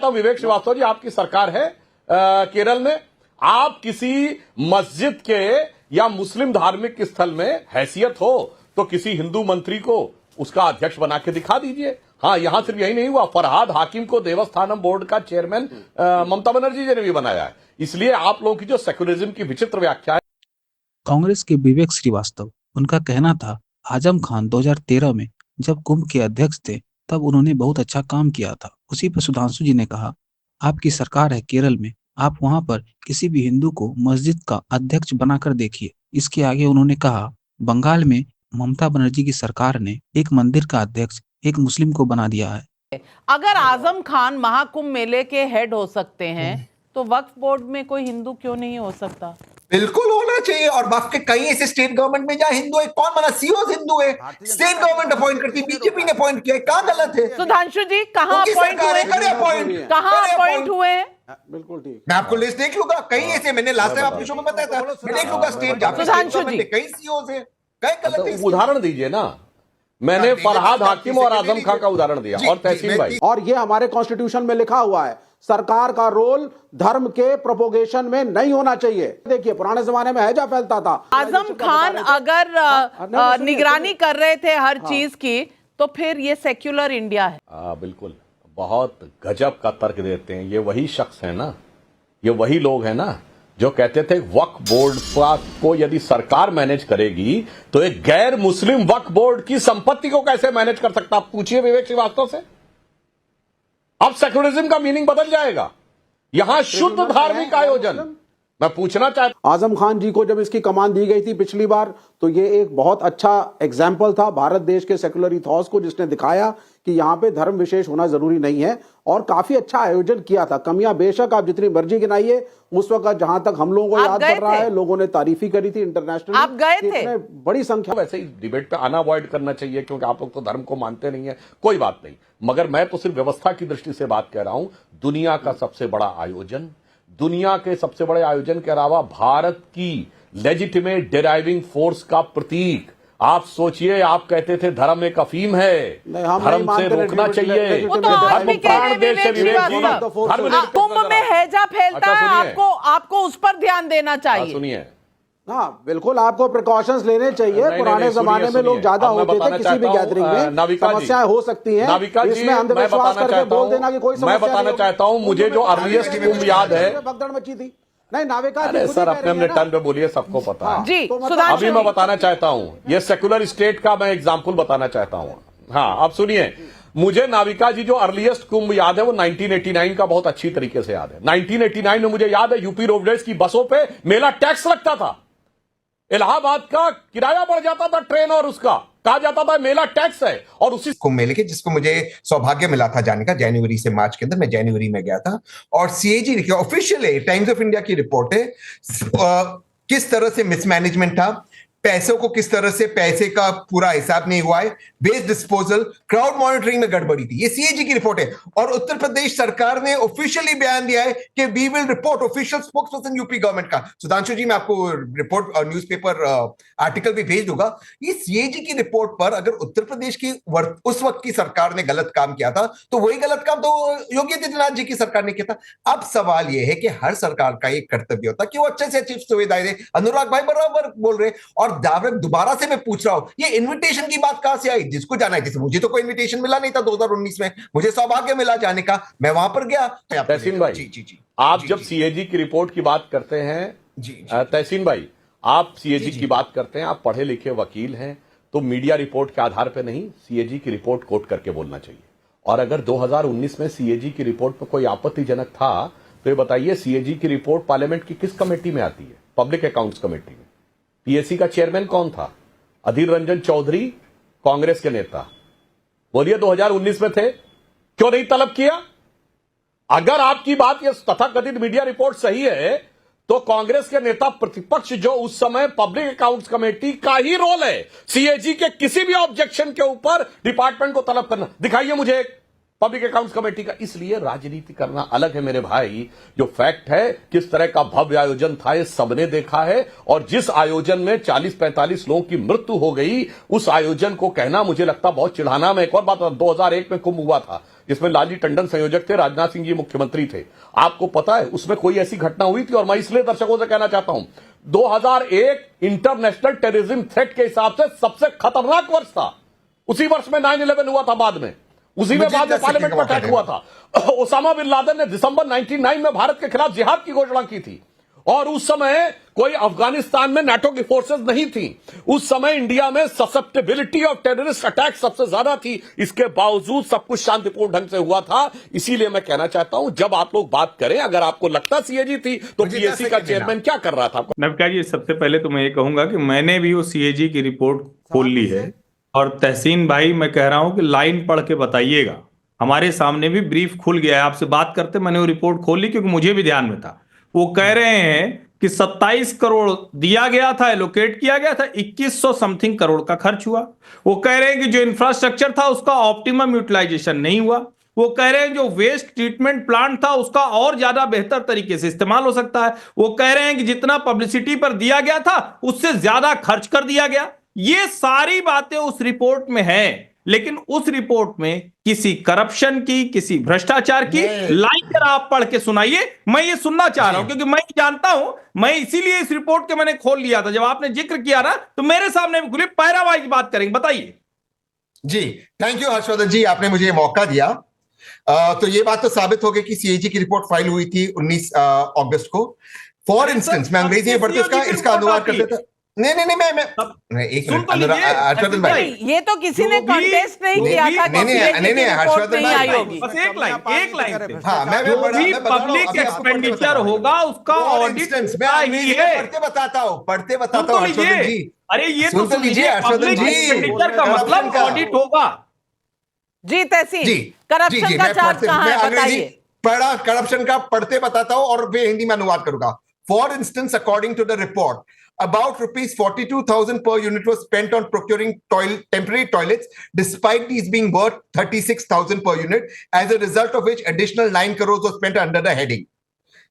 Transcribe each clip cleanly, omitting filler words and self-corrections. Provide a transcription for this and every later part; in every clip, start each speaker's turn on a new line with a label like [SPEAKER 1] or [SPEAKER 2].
[SPEAKER 1] तो विवेक श्रीवास्तव जी, आपकी सरकार है केरल में, आप किसी मस्जिद के या मुस्लिम धार्मिक स्थल में हैसियत हो तो किसी हिंदू मंत्री को उसका अध्यक्ष बना के दिखा दीजिए। हाँ, यहां सिर्फ यही नहीं हुआ, फरहाद हाकिम को देवस्थानम बोर्ड का चेयरमैन ममता बनर्जी जी ने भी बनाया है। इसलिए आप लोगों की जो सेक्युलरिज्म की विचित्र व्याख्या है।
[SPEAKER 2] कांग्रेस के विवेक श्रीवास्तव, उनका कहना था आजम खान 2013 में जब कुंभ के अध्यक्ष थे तब उन्होंने बहुत अच्छा काम किया था। उसी पर सुधांशु जी ने कहा, आपकी सरकार है केरल में, आप वहां पर किसी भी हिंदू को मस्जिद का अध्यक्ष बनाकर देखिए। इसके आगे उन्होंने कहा, बंगाल में ममता बनर्जी की सरकार ने एक मंदिर का अध्यक्ष एक मुस्लिम को बना दिया है।
[SPEAKER 3] अगर आजम खान महाकुंभ मेले के हेड हो सकते हैं तो वक्फ बोर्ड में कोई हिंदू क्यों नहीं हो सकता?
[SPEAKER 4] बिल्कुल होना चाहिए। और वक्फ के कई ऐसे स्टेट गवर्नमेंट में जहां हिंदू है, कौन बना? सीओ हिंदू है, स्टेट गवर्नमेंट अपॉइंट करती है, बीजेपी ने अपॉइंट किया है। कहां गलत है?
[SPEAKER 3] सुधांशु जी, कहां अपॉइंट हुए? कहां अपॉइंट हुए हैं?
[SPEAKER 5] बिल्कुल ठीक।
[SPEAKER 4] मैं आपको लिस्ट देख लूंगा, कई ऐसे, मैंने लास्ट टाइम आपके शो में बताया था, मैं देख लूंगा स्टेट
[SPEAKER 3] सुधांशु जी,
[SPEAKER 4] कई सीओ है, कई गलत है।
[SPEAKER 1] उदाहरण दीजिए ना, मैंने फरहाद हाकिम और आजम खान का उदाहरण दिया। और तहसीन भाई,
[SPEAKER 5] और ये हमारे कॉन्स्टिट्यूशन में लिखा हुआ है, सरकार का रोल धर्म के प्रोपोगेशन में नहीं होना चाहिए। देखिए, पुराने जमाने में हैजा फैलता था।
[SPEAKER 3] आजम खान अगर निगरानी कर रहे थे हर चीज की, तो फिर ये सेक्युलर इंडिया है।
[SPEAKER 1] बिल्कुल, बहुत गजब का तर्क देते हैं। ये वही शख्स है ना, ये वही लोग हैं ना जो कहते थे वक्फ बोर्ड को यदि सरकार मैनेज करेगी तो एक गैर मुस्लिम वक्फ बोर्ड की संपत्ति को कैसे मैनेज कर सकता? आप पूछिए विवेक श्रीवास्तव से। अब सेक्युलरिज्म का मीनिंग बदल जाएगा। यहां शुद्ध धार्मिक आयोजन, मैं पूछना चाहता,
[SPEAKER 5] आजम खान जी को जब इसकी कमान दी गई थी पिछली बार, तो ये एक बहुत अच्छा एग्जाम्पल था भारत देश के सेक्युलर इथॉस को, जिसने दिखाया कि यहाँ पे धर्म विशेष होना जरूरी नहीं है, और काफी अच्छा आयोजन किया था। कमियां बेशक आप जितनी मर्जी गिनाइए, उस वक्त जहां तक हम लोगों को याद कर रहा है, लोगों ने तारीफी करी थी इंटरनेशनल।
[SPEAKER 3] आप गए थे?
[SPEAKER 5] बड़ी संख्या।
[SPEAKER 1] वैसे ही डिबेट पे आना अवॉइड करना चाहिए क्योंकि आप लोग तो धर्म को मानते नहीं है, कोई बात नहीं। मगर मैं तो सिर्फ व्यवस्था की दृष्टि से बात कह रहा हूं। दुनिया का सबसे बड़ा आयोजन, दुनिया के सबसे बड़े आयोजन के अलावा भारत की लेजिटिमेट डिराइविंग फोर्स का प्रतीक, आप सोचिए, आप कहते थे धर्म एक अफीम है, धर्म से रोकना चाहिए, धर्म प्राण देश है। विवेक जी,
[SPEAKER 3] कुंभ में हैजा फैलता है, आपको उस पर ध्यान देना चाहिए।
[SPEAKER 1] सुनिए,
[SPEAKER 5] हाँ बिल्कुल, आपको प्रिकॉशंस लेने चाहिए। पुराने जमाने में लोग ज्यादा होते थे, किसी भी गैदरिंग में समस्याएं हो सकती हैं। इसमें अंधविश्वास करके बोल देना कि कोई समस्या नहीं।
[SPEAKER 1] मैं बताना चाहता हूं, मुझे जो अर्लीस्ट कुंभ याद है,
[SPEAKER 5] भगदड़ मची थी। नहीं, नाविका
[SPEAKER 1] अरे सर, अपने टर्न पे बोलिए, सबको पता है
[SPEAKER 3] जी।
[SPEAKER 1] अभी मैं बताना चाहता हूं, ये सेक्युलर स्टेट का मैं एग्जाम्पल बताना चाहता हूं। हाँ, आप सुनिए, मुझे नाविका जी जो अर्लीस्ट कुंभ याद है वो 1989 का बहुत अच्छी तरीके से याद है। 1989 में मुझे याद है यूपी रोडवेज की बसों पे मेला टैक्स लगता था। इलाहाबाद का किराया बढ़ जाता था ट्रेन, और उसका कहा जाता था मेला टैक्स है। और उसी
[SPEAKER 4] कुंभ मेले के, जिसको मुझे सौभाग्य मिला था जाने का, जनवरी से मार्च के अंदर, मैं जनवरी में गया था। और सीएजी लिखी, ऑफिशियल है, टाइम्स ऑफ इंडिया की रिपोर्ट है, किस तरह से मिसमैनेजमेंट था, पैसों को किस तरह से, पैसे का पूरा हिसाब नहीं हुआ है, वेस्ट डिस्पोजल, क्राउड मॉनिटरिंग में गड़बड़ी थी। ये सीएजी की रिपोर्ट है। और उत्तर प्रदेश सरकार ने ऑफिशियली बयान दिया है कि we will report, official spokesperson UP government का। सुधांशु जी, मैं आपको रिपोर्ट और न्यूज़पेपर आर्टिकल भी भेज दूंगा। ये सीएजी की रिपोर्ट पर अगर उत्तर प्रदेश की उस वक्त की सरकार ने गलत काम किया था, तो वही गलत काम तो योगी आदित्यनाथ जी की सरकार ने किया था। अब सवाल यह है कि हर सरकार का एक कर्तव्य होता है कि वो अच्छे से अच्छी सुविधाएं दे। अनुराग भाई बराबर बोल रहे। और दोबारा से मैं पूछ रहा हूं, ये इनविटेशन की बात कहां से आई? जिसको जाना है, जैसे मुझे तो कोई इनविटेशन मिला नहीं था 2019 में, मुझे सौभाग्य मिला जाने का, मैं वहां पर गया।
[SPEAKER 1] तहसीन भाई, जी, आप जब सीएजी की रिपोर्ट की बात करते हैं, तहसीन भाई, आप सीएजी की बात करते हैं, आप पढ़े लिखे वकील हैं, तो मीडिया रिपोर्ट के आधार पर नहीं, सीएजी की रिपोर्ट कोट करके बोलना चाहिए। और अगर 2019 में सीएजी की रिपोर्ट पर कोई आपत्तिजनक था तो ये बताइए, सीएजी की रिपोर्ट पार्लियामेंट की किस कमेटी में आती है? पब्लिक अकाउंट्स कमेटी में। पीएससी का चेयरमैन कौन था? अधीर रंजन चौधरी, कांग्रेस के नेता। बोलिए, 2019 में थे, क्यों नहीं तलब किया? अगर आपकी बात ये तथाकथित मीडिया रिपोर्ट सही है तो कांग्रेस के नेता प्रतिपक्ष, जो उस समय पब्लिक अकाउंट्स कमेटी का ही रोल है, सीएजी के किसी भी ऑब्जेक्शन के ऊपर डिपार्टमेंट को तलब करना, दिखाइए मुझे एक पब्लिक अकाउंट्स कमेटी का। इसलिए राजनीति करना अलग है मेरे भाई। जो फैक्ट है, किस तरह का भव्य आयोजन था ये सबने देखा है। और जिस आयोजन में 40-45 लोगों की मृत्यु हो गई, उस आयोजन को कहना मुझे लगता बहुत चिढ़ाना। में एक और बात, 2001 में कुंभ हुआ था, जिसमें लालजी टंडन संयोजक थे, राजनाथ सिंह जी मुख्यमंत्री थे। आपको पता है उसमें कोई ऐसी घटना हुई थी? और मैं इसलिए दर्शकों से कहना चाहता हूं, 2001 इंटरनेशनल टेररिज्म थ्रेट के हिसाब से सबसे खतरनाक वर्ष था। उसी वर्ष में 9/11 हुआ था, बाद में उसी में बाद में पार्लियामेंट में अटैक हुआ था। ओसामा बिन लादेन ने दिसंबर 1999 में भारत के खिलाफ जिहाद की घोषणा की थी, और उस समय कोई अफगानिस्तान में नाटो की फोर्सेस नहीं थी। उस समय इंडिया में ससेप्टेबिलिटी ऑफ टेररिस्ट अटैक सबसे ज्यादा थी। इसके बावजूद सब कुछ शांतिपूर्ण ढंग से हुआ था। इसीलिए मैं कहना चाहता हूं, जब आप लोग बात करें, अगर आपको लगता सीएजी थी तो पीएसी का चेयरमैन क्या कर रहा था?
[SPEAKER 6] नवकार जी, सबसे पहले तो मैं ये कहूंगा कि मैंने भी वो सीएजी की रिपोर्ट खोल ली है, और तहसीन भाई मैं कह रहा हूं कि लाइन पढ़ के बताइएगा। हमारे सामने भी ब्रीफ खुल गया है, आपसे बात करते मैंने वो रिपोर्ट खोल ली क्योंकि मुझे भी ध्यान में था। वो कह रहे हैं कि 27 करोड़ दिया गया था, एलोकेट किया गया था, 2100 समथिंग करोड़ का खर्च हुआ। वो कह रहे हैं कि जो इंफ्रास्ट्रक्चर था उसका ऑप्टिमम यूटिलाइजेशन नहीं हुआ। वो कह रहे हैं जो वेस्ट ट्रीटमेंट प्लांट था उसका और ज्यादा बेहतर तरीके से इस्तेमाल हो सकता है। वो कह रहे हैं कि जितना पब्लिसिटी पर दिया गया था उससे ज्यादा खर्च कर दिया गया। ये सारी बातें उस रिपोर्ट में है, लेकिन उस रिपोर्ट में किसी करप्शन की, किसी भ्रष्टाचार की लाइन जरा आप पढ़ के सुनाइए। मैं ये सुनना चाह रहा हूं क्योंकि मैं जानता हूं, मैं इसीलिए इस रिपोर्ट के मैंने खोल लिया था। जब आपने जिक्र किया ना तो मेरे सामने भी खुली, पैरा वाइज बात करेंगे। बताइए
[SPEAKER 4] जी। थैंक यू हर्षवर्धन जी, आपने मुझे ये मौका दिया। तो ये बात तो साबित हो गई कि सीएजी की रिपोर्ट फाइल हुई थी 19 अगस्त को। फॉर इंस्टेंस, मैं अंग्रेजी में पढ़ते इसका अनुवाद कर देता। नहीं, एक हर्षवर्धन भाई,
[SPEAKER 3] ये तो किसी ने कॉन्टेस्ट नहीं किया था।
[SPEAKER 4] नहीं, हर्षवर्धन भाई,
[SPEAKER 6] बस एक लाइन
[SPEAKER 4] हाँ, मैं
[SPEAKER 6] पब्लिक एक्सपेंडिचर होगा उसका ऑडिट
[SPEAKER 4] पढ़ते बताता हूँ हर्षवर्धन जी।
[SPEAKER 6] अरे ये तो
[SPEAKER 4] सुन लीजिए हर्षवर्धन जी,
[SPEAKER 6] एक्सपेंडिचर का मतलब ऑडिट होगा।
[SPEAKER 3] जी तहसीन, करप्शन का चार्ज कहां है बताइए?
[SPEAKER 4] पढ़ा करप्शन का, पढ़ते बताता हूं और फिर हिंदी में अनुवाद करूंगा। For instance, according to the report, about rupees 42,000 per unit was spent on procuring temporary toilets, despite these being worth 36,000 per unit, as a result of which additional 9 crores was spent under the heading.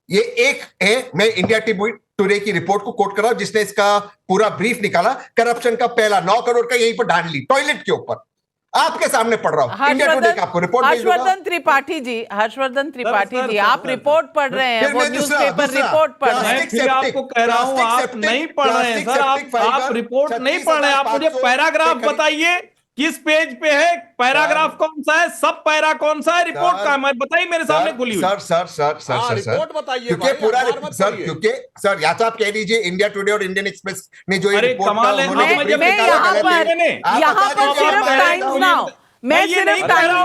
[SPEAKER 4] ये एक है, मैं India today की report को coat कर रहा हूं जिसने इसका पूरा ब्रीफ निकाला। करप्शन का पहला 9 करोड़ का यहीं पर ढांड ली, टॉयलेट के ऊपर। आपके सामने पढ़ रहा हूं, इंडिया टुडे का आपको रिपोर्ट।
[SPEAKER 3] हर्षवर्धन त्रिपाठी जी, आप रिपोर्ट पढ़ रहे हैं, वो न्यूज़पेपर रिपोर्ट पढ़ रहे हैं।
[SPEAKER 6] मैं आपको कह रहा हूं आप नहीं पढ़ रहे हैं सर, आप रिपोर्ट नहीं पढ़ रहे हैं। आप मुझे पैराग्राफ बताइए, किस पेज पे है, पैराग्राफ कौन सा है, सब पैरा कौन सा है, रिपोर्ट का मैं बताइए, मेरे सामने खुली हुई।
[SPEAKER 4] सर
[SPEAKER 1] रिपोर्ट बताइए
[SPEAKER 4] क्योंकि पूरा सर या तो आप कह दीजिए इंडिया टुडे और इंडियन एक्सप्रेस ने जो ये रिपोर्ट
[SPEAKER 3] मैं यहाँ पर सिर्फ टाइम्स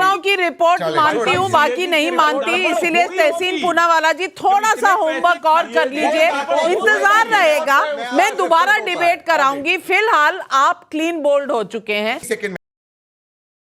[SPEAKER 3] नाउ की रिपोर्ट मानती हूँ, बाकी नहीं मानती। इसीलिए तहसीन पूनावाला जी थोड़ा सा होमवर्क और कर लीजिए, इंतजार रहेगा। मैं दोबारा डिबेट कराऊंगी। फिलहाल आप क्लीन बोल्ड हो चुके हैं।